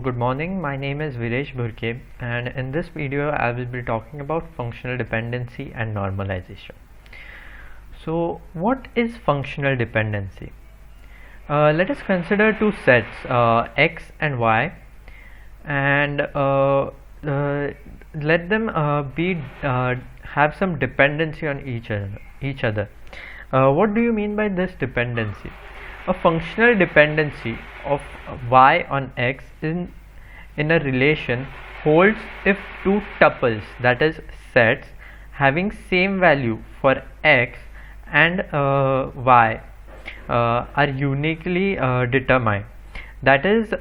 good morning, my name is Viresh Burke, and in this video I will be talking about functional dependency and normalization. So what is functional dependency? Let us consider two sets x and y, and let them have some dependency on each other. What do you mean by this dependency? A functional dependency of y on x in a relation holds if two tuples, that is sets, having same value for x and y are uniquely determined. That is,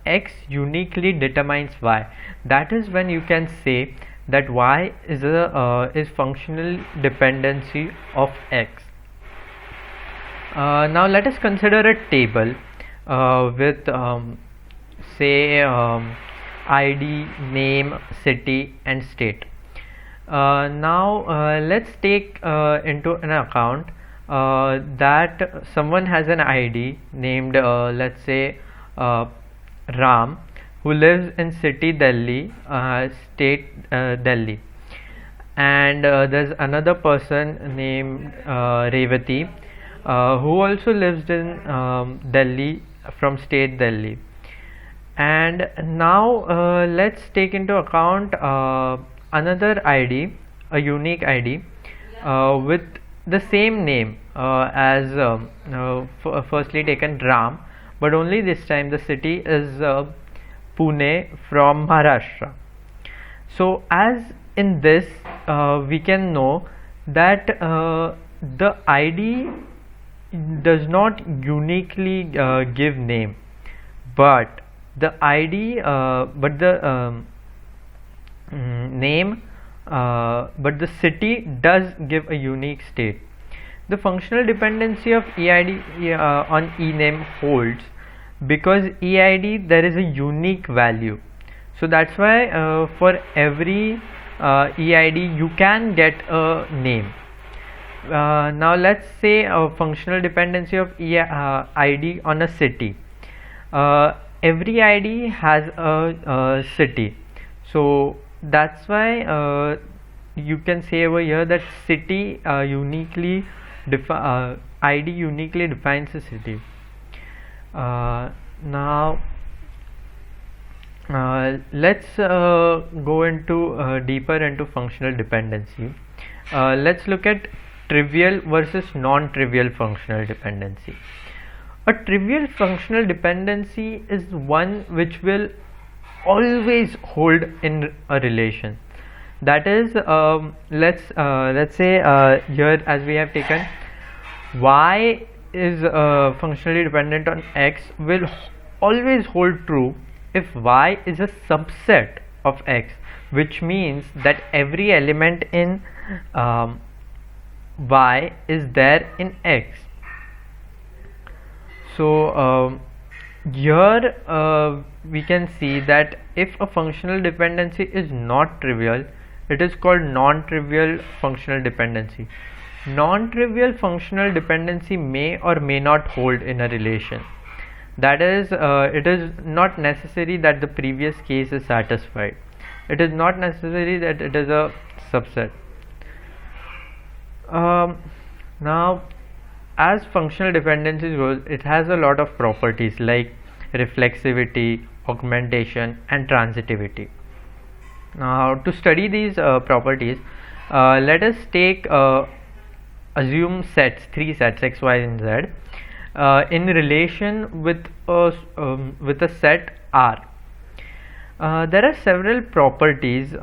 x uniquely determines y. That is when you can say that y is functional dependency of x. Now let us consider a table with say ID, name, city and state. Now let's take into an account that someone has an ID named let's say Ram, who lives in city Delhi, state Delhi, and there's another person named Revati, who also lives in Delhi from state Delhi. And now let's take into account another ID, a unique ID with the same name as firstly taken Ram, but only this time the city is Pune from Maharashtra. So as in this we can know that the ID does not uniquely give name, but the ID but the name but the city does give a unique state. The functional dependency of EID on ename holds because EID there is a unique value. So that's why for every EID you can get a name. Now let's say a functional dependency of ID on a city. Every ID has a city, so that's why you can say over here that city uniquely ID uniquely defines a city. Now let's go into deeper into functional dependency. Let's look at trivial versus non-trivial functional dependency. A trivial functional dependency is one which will always hold in a relation. That is, let's say here as we have taken y is functionally dependent on x will always hold true if y is a subset of x, which means that every element in y is there in x. So here we can see that if a functional dependency is not trivial, it is called non-trivial functional dependency. Non-trivial functional dependency may or may not hold in a relation. That is, it is not necessary that the previous case is satisfied. It is not necessary that it is a subset. Now as functional dependencies goes, it has a lot of properties like reflexivity, augmentation and transitivity. Now to study these properties, let us take assume sets, three sets x, y and z in relation with a set R. There are several properties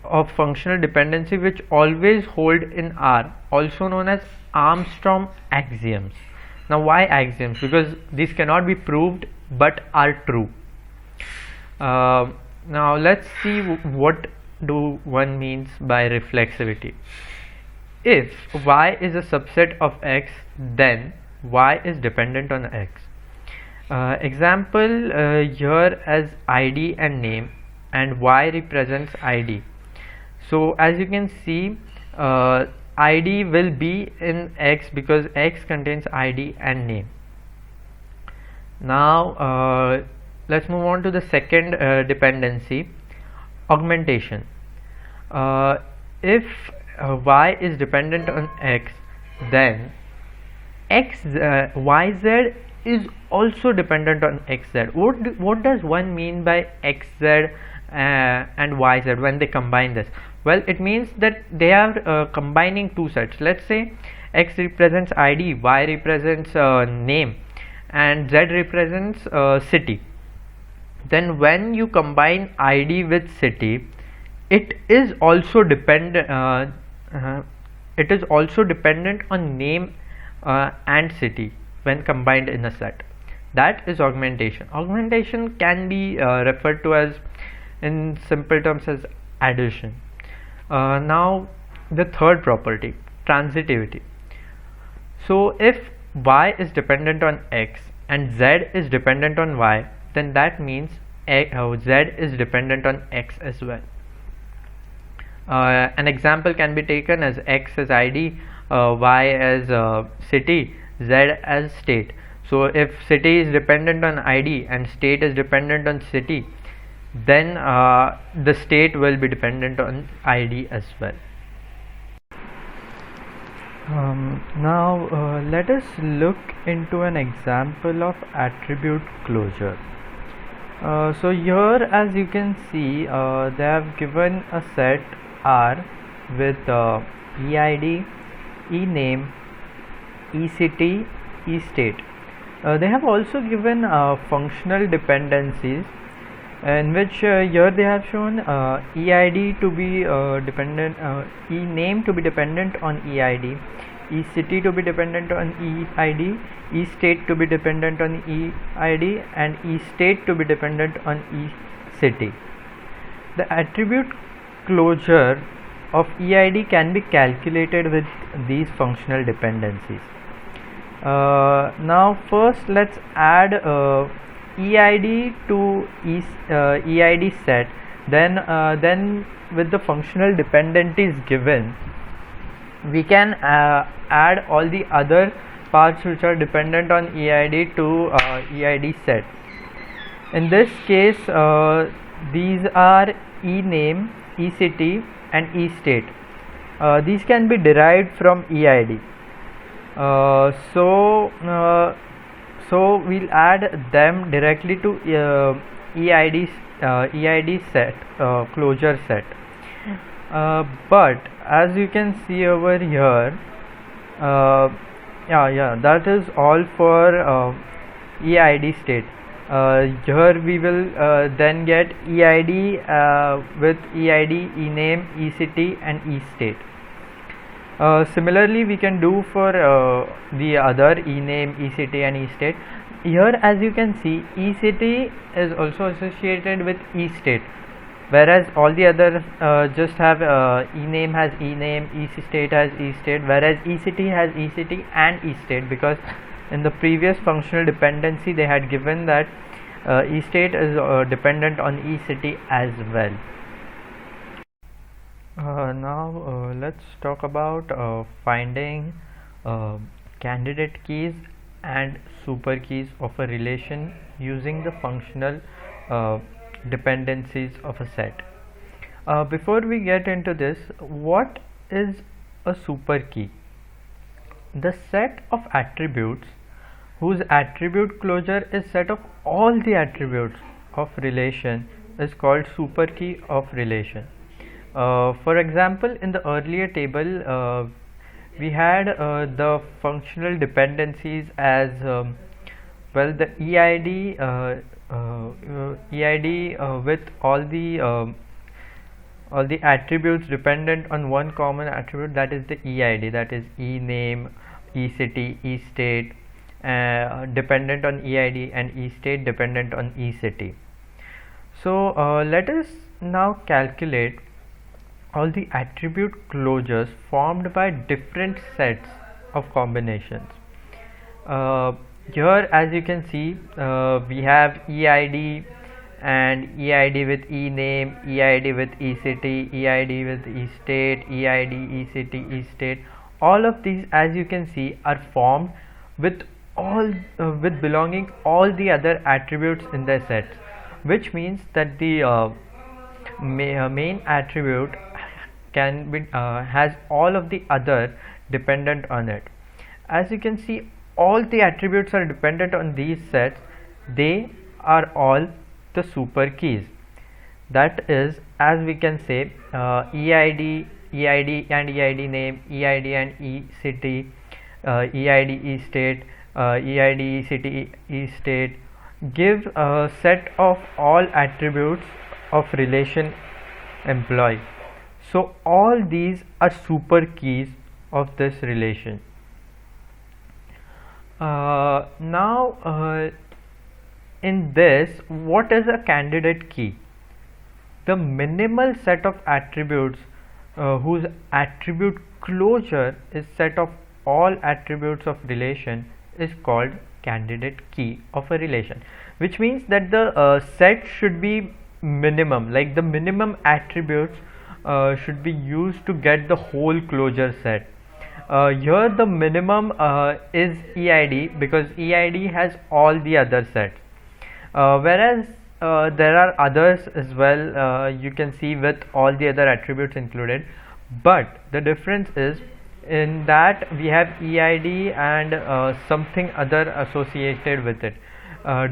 of functional dependency which always hold in R, also known as Armstrong axioms. Now why axioms? Because these cannot be proved but are true. Now let's see what do one means by reflexivity. If y is a subset of x, then y is dependent on x. Example here as ID and name, and y represents ID. So as you can see, ID will be in x because x contains ID and name. Now let's move on to the second dependency, augmentation. If y is dependent on x, then yz is also dependent on xz. What does one mean by xz and yz when they combine this? Well, it means that they are combining two sets. Let's say x represents id, y represents name, and z represents city. Then when you combine id with city, it is also dependent on name and city when combined in a set. That is augmentation. Augmentation can be referred to as, in simple terms, as addition. Now the third property, transitivity. So if y is dependent on x and z is dependent on y, then that means z is dependent on x as well. An example can be taken as x as id, y as city, z as state. So if city is dependent on id and state is dependent on city, then the state will be dependent on id as well. Now let us look into an example of attribute closure. So here, as you can see, they have given a set R with eid, ename, ecity, estate. They have also given functional dependencies, in which here they have shown eid to be dependent, ename to be dependent on eid, ecity to be dependent on eid, estate to be dependent on eid, and estate to be dependent on ecity. The attribute closure of eid can be calculated with these functional dependencies. Now first let's add eid to eid set, then with the functional dependencies given, we can add all the other parts which are dependent on eid to eid set. In this case, these are ename, ecity, and estate. These can be derived from eid. So we'll add them directly to eid set, closure set. But as you can see over here, that is all for eid state. Here we will then get eid with eid, ename, ecity, and estate. Similarly, we can do for the other ename, ecity, and estate. Here, as you can see, ecity is also associated with estate, whereas all the other just have ename has ename, estate has estate, whereas ecity has ecity and estate, because in the previous functional dependency they had given that estate is dependent on ecity as well. Now let's talk about finding candidate keys and super keys of a relation using the functional dependencies of a set. Before we get into this, what is a super key? The set of attributes whose attribute closure is set of all the attributes of relation is called super key of relation. For example, in the earlier table we had the functional dependencies as well, the eid with all the attributes dependent on one common attribute, that is the eid, that is ename, ecity, estate, dependent on eid, and estate dependent on ecity. So let us now calculate all the attribute closures formed by different sets of combinations. Here, as you can see, we have eid and eid with ename, eid with ecity, eid with estate, eid, ecity, estate. All of these, as you can see, are formed with all with belonging all the other attributes in their sets, which means that the main attribute can be has all of the other dependent on it. As you can see, all the attributes are dependent on these sets. They are all the super keys. That is, as we can say, EID, EID and EID name, EID and eCity, EID eState, EID eCity eState give a set of all attributes of relation employee. So all these are super keys of this relation. Now in this, what is a candidate key? The minimal set of attributes whose attribute closure is set of all attributes of relation is called candidate key of a relation, which means that the set should be minimum, like the minimum attributes should be used to get the whole closure set. Here the minimum is EID, because EID has all the other sets, whereas there are others as well, you can see, with all the other attributes included, but the difference is in that we have EID and something other associated with it,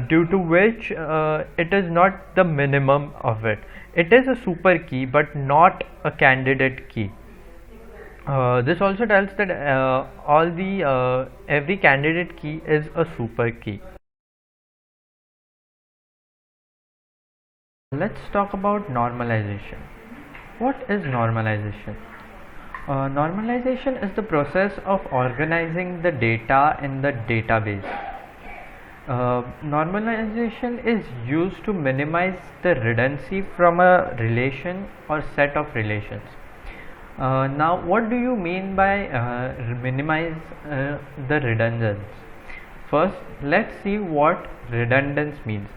due to which it is not the minimum of it. It is a super key but not a candidate key. This also tells that every candidate key is a super key. Let's talk about normalization. What is normalization? Normalization is the process of organizing the data in the database. Normalization is used to minimize the redundancy from a relation or set of relations. Now, what do you mean by minimize the redundance? First, let's see what redundance means.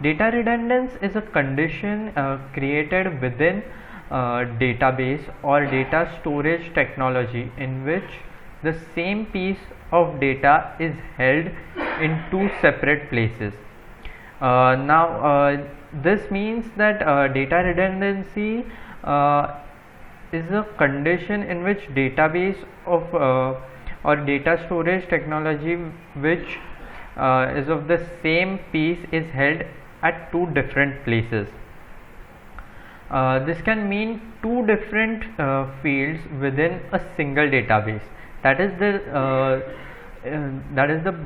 Data redundance is a condition created within database or data storage technology in which the same piece of data is held in two separate places. This means that data redundancy is a condition in which database of or data storage technology which is of the same piece is held at two different places. This can mean two different fields within a single database. That is the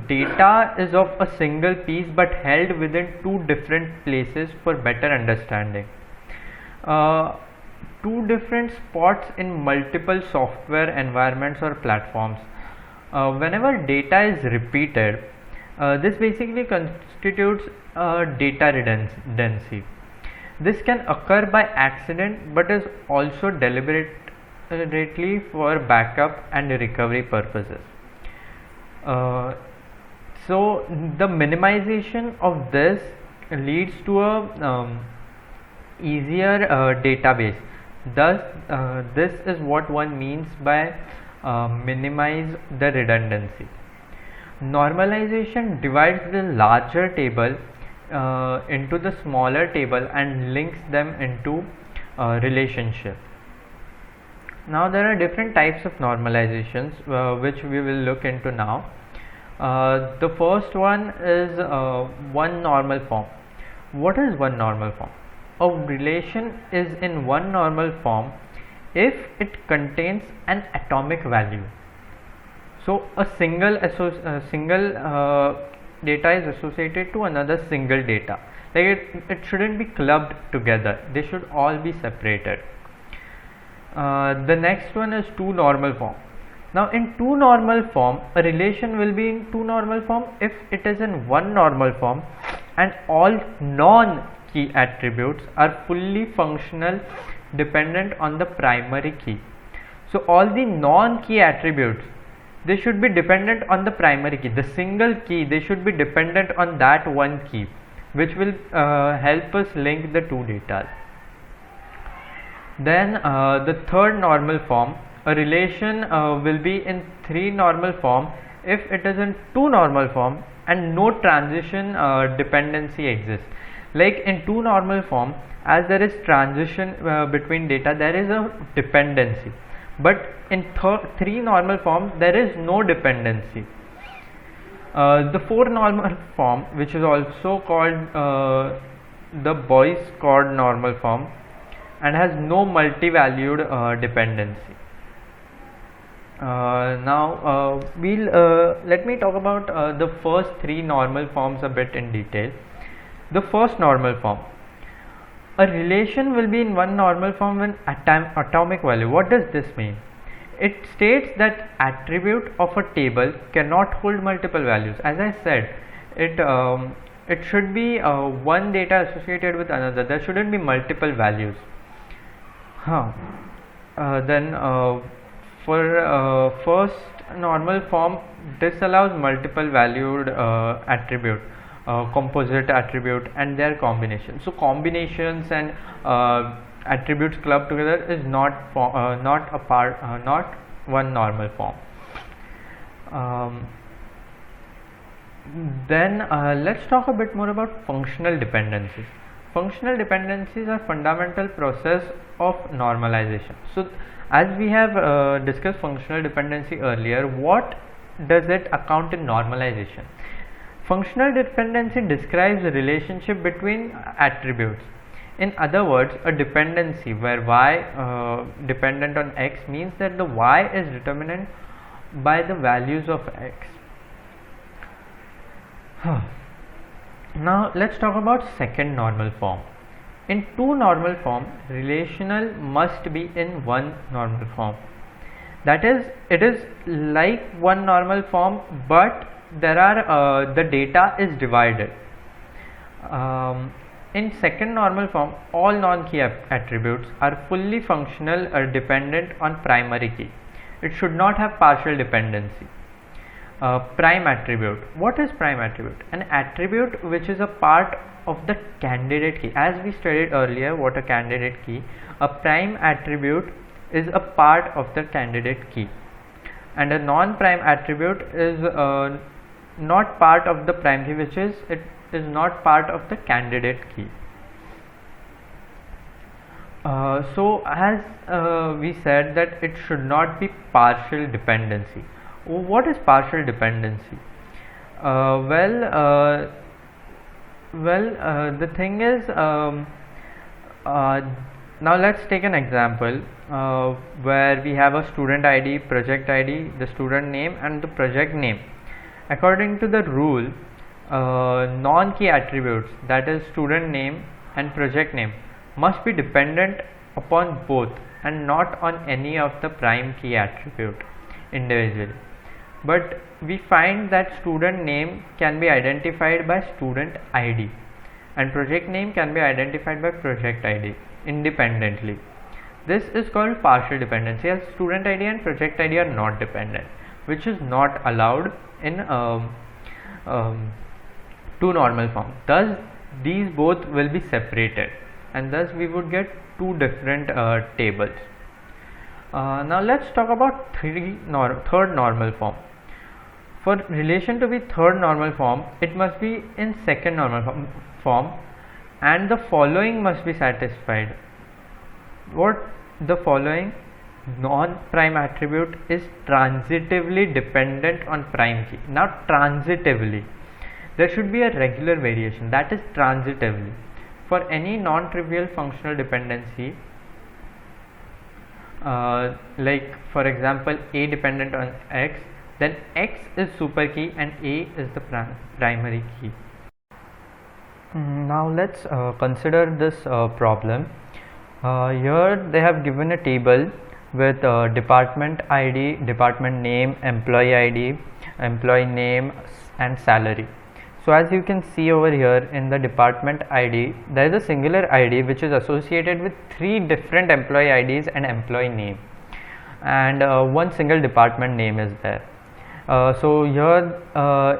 data is of a single piece but held within two different places for better understanding. Two different spots in multiple software environments or platforms. Whenever data is repeated, this basically constitutes data redundancy. This can occur by accident but is also deliberately for backup and recovery purposes. So the minimization of this leads to a easier database. Thus, this is what one means by minimize the redundancy. Normalization divides the larger table into the smaller table and links them into relationship. Now there are different types of normalizations which we will look into now. The first one is one normal form. What is one normal form? A relation is in one normal form if it contains an atomic value. So a single data is associated to another single data. Like it shouldn't be clubbed together. They should all be separated. The next one is two normal form. Now in two normal form, a relation will be in two normal form if it is in one normal form and all non-key attributes are fully functional dependent on the primary key. So all the non-key attributes, they should be dependent on the primary key. The single key, they should be dependent on that one key, which will help us link the two data. Then the third normal form, a relation will be in three normal form if it is in two normal form and no transition dependency exists. Like in two normal form, as there is transition between data, there is a dependency, but in three normal form there is no dependency. The four normal form, which is also called the Boyce chord normal form, and has no multi-valued dependency. Now let me talk about the first three normal forms a bit in detail. The first normal form, a relation will be in one normal form when atomic value. What does this mean? It states that attribute of a table cannot hold multiple values. As I said, it should be one data associated with another. There shouldn't be multiple values. Then for first normal form, this allows multiple valued attribute, composite attribute, and their combination. So combinations and attributes clubbed together is not one normal form. Then let's talk a bit more about functional dependencies. Functional dependencies are fundamental process of normalization. So as we have discussed functional dependency earlier, what does it account in normalization? Functional dependency describes the relationship between attributes. In other words, a dependency where y dependent on x means that the y is determined by the values of x. Now let's talk about second normal form. In two normal form, relational must be in one normal form. That is, it is like one normal form, but there are the data is divided. In second normal form, all non-key attributes are fully functional or dependent on primary key. It should not have partial dependency. Prime attribute. What is prime attribute? An attribute which is a part of the candidate key. As we studied earlier, what a candidate key. A prime attribute is a part of the candidate key, and a non-prime attribute is not part of the prime key, which is it is not part of the candidate key. So as we said that it should not be partial dependency. What is partial dependency? The thing is, now let's take an example where we have a student ID, project ID, the student name, and the project name. According to the rule, non-key attributes, that is student name and project name, must be dependent upon both and not on any of the prime key attribute individually. But we find that student name can be identified by student ID and project name can be identified by project ID independently. This is called partial dependency, as student ID and project ID are not dependent, which is not allowed in two normal form. Thus these both will be separated, and thus we would get two different tables. Now let's talk about third normal form. For relation to be third normal form, it must be in second normal form, and the following must be satisfied. What the following? Non-prime attribute is transitively dependent on prime key. Now transitively, there should be a regular variation, that is transitively. For any non-trivial functional dependency, like for example A dependent on X, then X is super key and A is the primary key. Now let's consider this problem. Here they have given a table with department ID, department name, employee ID, employee name, and salary. So as you can see over here in the department ID, there is a singular ID which is associated with three different employee IDs and employee name, and one single department name is there. So here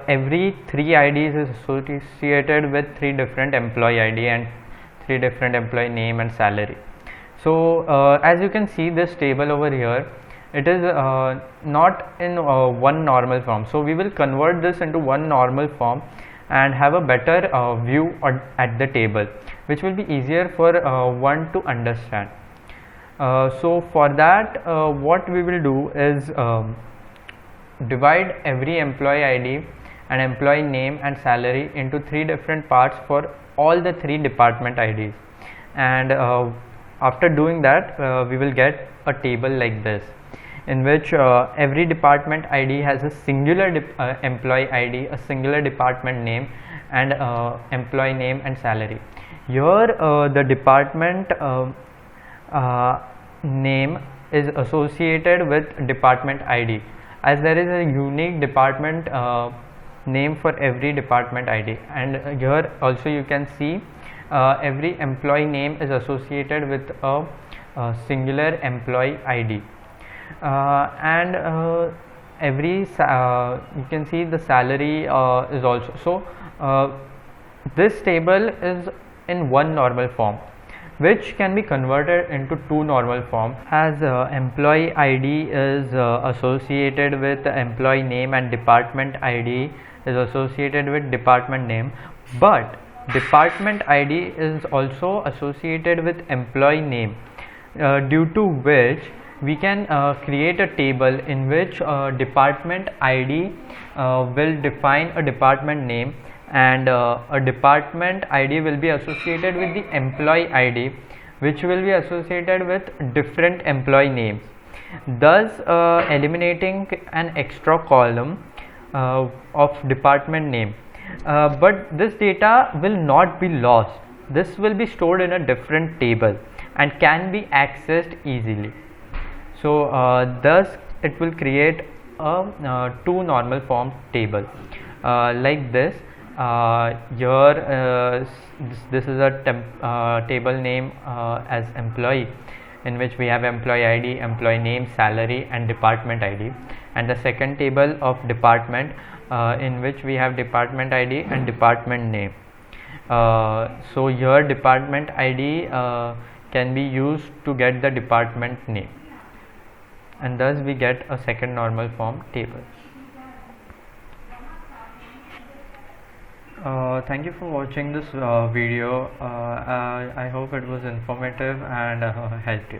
every three IDs is associated with three different employee ID and three different employee name and salary. So as you can see, this table over here, it is not in one normal form. So we will convert this into one normal form and have a better view at the table, which will be easier for one to understand. So for that, what we will do is divide every employee ID and employee name and salary into three different parts for all the three department IDs, and after doing that we will get a table like this, in which every department ID has a singular employee ID, a singular department name, and employee name and salary. Here the department name is associated with department ID, as there is a unique department name for every department ID, and here also you can see every employee name is associated with a singular employee ID, and every you can see the salary is also. So this table is in one normal form, which can be converted into two normal form, as employee ID is associated with employee name and department ID is associated with department name, but department ID is also associated with employee name, due to which we can create a table in which department ID will define a department name, and a department ID will be associated with the employee ID, which will be associated with different employee names, thus eliminating an extra column of department name. But this data will not be lost. This will be stored in a different table and can be accessed easily. So thus it will create a two normal form table like this. Here this is a table name as employee, in which we have employee ID, employee name, salary, and department ID, and the second table of department in which we have department ID and department name. So here department ID can be used to get the department name, and thus we get a second normal form table. Thank you for watching this video. I hope it was informative and helped you.